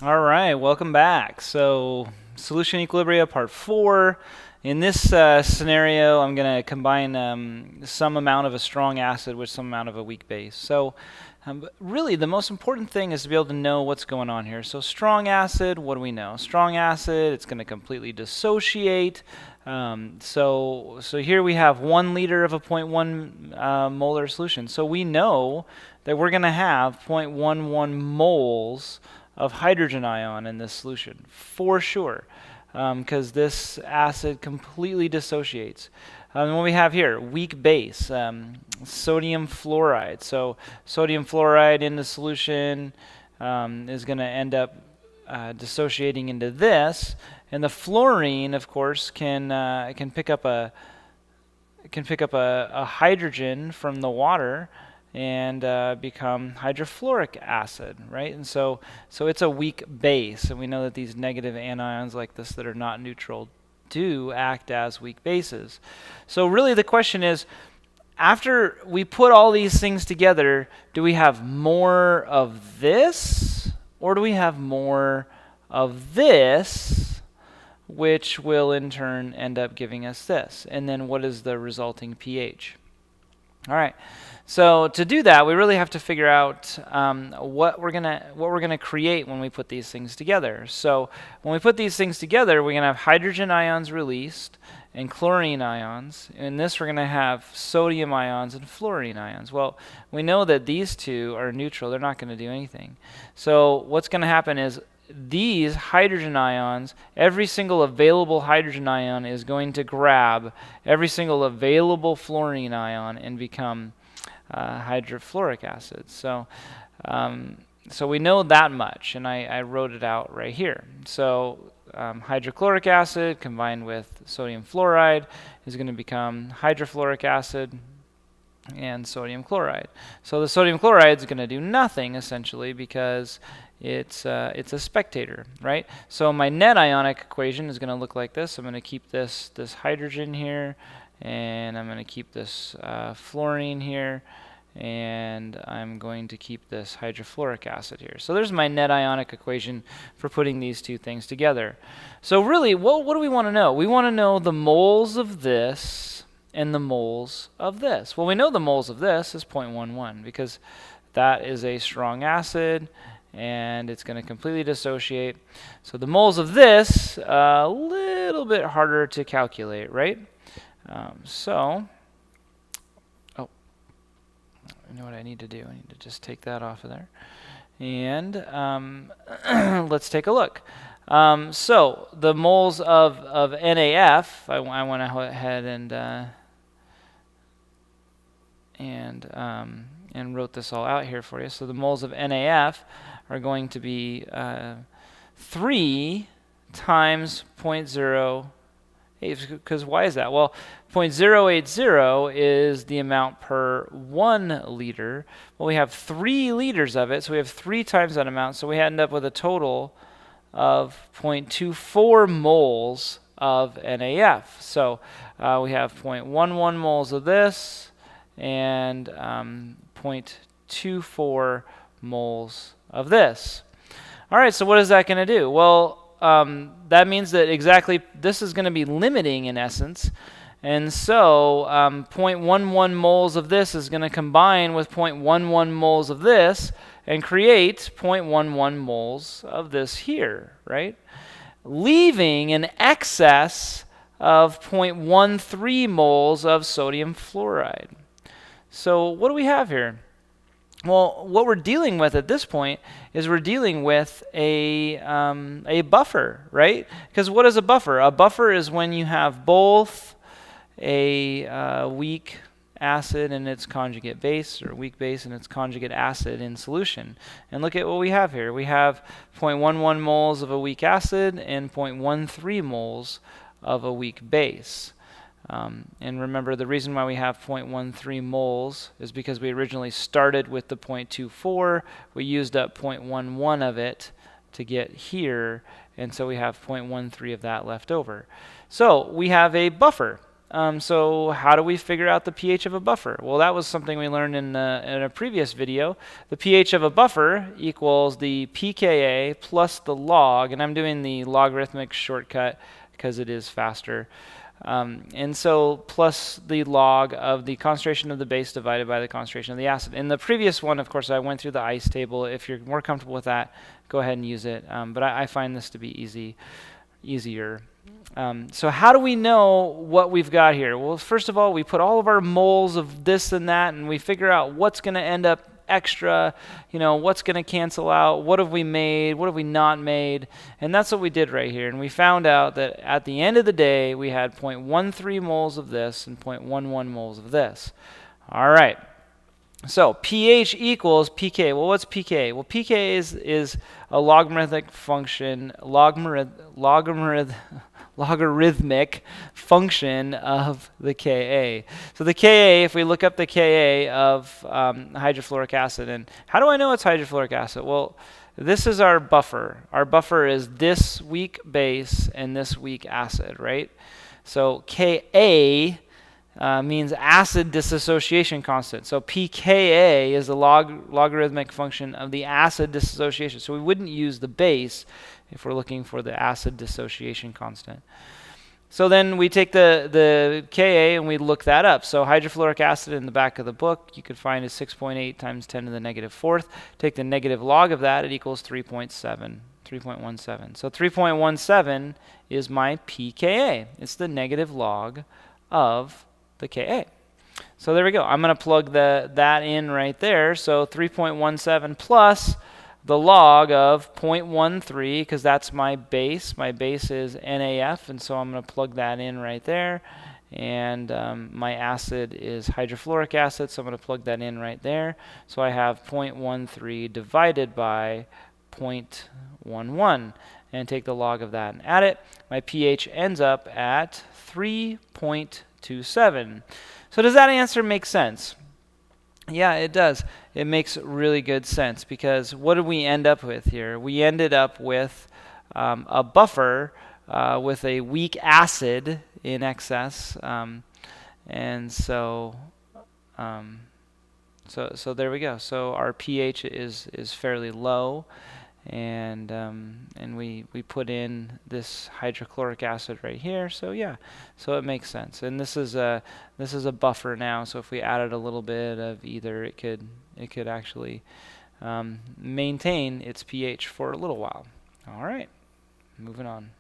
All right, welcome back. So, solution equilibria part 4. In this scenario, I'm going to combine some amount of a strong acid with some amount of a weak base. So, really, the most important thing is to be able to know what's going on here. So, strong acid, what do we know? Strong acid, it's going to completely dissociate. So here we have 1 liter of a 0.1 molar solution. So we know that we're going to have 0.11 moles of hydrogen ion in this solution, for sure, because this acid completely dissociates. And what we have here, weak base, sodium fluoride. So sodium fluoride in the solution is going to end up dissociating into this, and the fluorine, of course, can pick up a hydrogen from the water and become hydrofluoric acid, right? And so it's a weak base, and we know that these negative anions like this that are not neutral do act as weak bases. So really the question is, after we put all these things together, do we have more of this, or do we have more of this, which will in turn end up giving us this? And then what is the resulting pH? All right, so to do that, we really have to figure out what we're gonna create when we put these things together. So when we put these things together, we're gonna have hydrogen ions released and chlorine ions. In this, we're gonna have sodium ions and fluorine ions. Well, we know that these two are neutral; they're not going to do anything. So what's going to happen is these hydrogen ions, every single available hydrogen ion is going to grab every single available fluorine ion and become hydrofluoric acid. So we know that much, and I wrote it out right here. So hydrochloric acid combined with sodium fluoride is going to become hydrofluoric acid and sodium chloride. So the sodium chloride is going to do nothing essentially because it's a spectator, right? So my net ionic equation is going to look like this. I'm going to keep this hydrogen here, and I'm going to keep this fluorine here, and I'm going to keep this hydrofluoric acid here. So there's my net ionic equation for putting these two things together. So really, what do we want to know? We want to know the moles of this and the moles of this. Well, we know the moles of this is 0.11 because that is a strong acid, and it's going to completely dissociate. So the moles of this, a little bit harder to calculate, right? I know what I need to do. I need to just take that off of there. And let's take a look. So the moles of NaF, I went ahead and wrote this all out here for you. So the moles of NaF are going to be 3 times 0.08. Because why is that? Well, 0.080 is the amount per 1 liter. Well, we have 3 liters of it, so we have 3 times that amount. So we end up with a total of 0.24 moles of NaF. So we have 0.11 moles of this and 0.24 moles of this. All right, so what is that going to do? Well, that means that exactly this is going to be limiting in essence. And so 0.11 moles of this is going to combine with 0.11 moles of this and create 0.11 moles of this here, right? Leaving an excess of 0.13 moles of sodium fluoride. So what do we have here? Well, what we're dealing with at this point is we're dealing with a buffer, right? Because what is a buffer? A buffer is when you have both a weak acid and its conjugate base, or weak base and its conjugate acid in solution. And look at what we have here. We have 0.11 moles of a weak acid and 0.13 moles of a weak base. And remember, the reason why we have 0.13 moles is because we originally started with the 0.24. We used up 0.11 of it to get here, and so we have 0.13 of that left over. So we have a buffer. So how do we figure out the pH of a buffer? Well, that was something we learned in a previous video. The pH of a buffer equals the pKa plus the log, and I'm doing the logarithmic shortcut because it is faster. And so plus the log of the concentration of the base divided by the concentration of the acid. In the previous one, of course, I went through the ICE table. If you're more comfortable with that, go ahead and use it. But I find this to be easier. So how do we know what we've got here? Well, first of all, we put all of our moles of this and that, and we figure out what's going to end up extra, what's going to cancel out, what have we made, what have we not made, and that's what we did right here. And we found out that at the end of the day, we had 0.13 moles of this and 0.11 moles of this. All right. So pH equals pK. Well, what's pK? Well, pK is a logarithmic function, logarithmic function of the Ka. So the Ka, if we look up the Ka of hydrofluoric acid, and how do I know it's hydrofluoric acid? Well, this is our buffer. Our buffer is this weak base and this weak acid, right? So Ka means acid dissociation constant. So pKa is the logarithmic function of the acid dissociation. So we wouldn't use the base if we're looking for the acid dissociation constant. So then we take the Ka and we look that up. So hydrofluoric acid in the back of the book you could find is 6.8 times 10 to the negative fourth. Take the negative log of that, it equals 3.17. So 3.17 is my pKa. It's the negative log of the Ka. So there we go. I'm going to plug that in right there. So 3.17 plus the log of 0.13, because that's my base. My base is NaF, and so I'm going to plug that in right there. And my acid is hydrofluoric acid, so I'm going to plug that in right there. So I have 0.13 divided by 0.11, and take the log of that and add it. My pH ends up at 3.27. So does that answer make sense? Yeah, it does. It makes really good sense, because what did we end up with here? We ended up with a buffer with a weak acid in excess, and so there we go. So our pH is fairly low, and we put in this hydrochloric acid right here. So yeah, so it makes sense. And this is a buffer now. So if we added a little bit of either, it could actually maintain its pH for a little while. All right, moving on.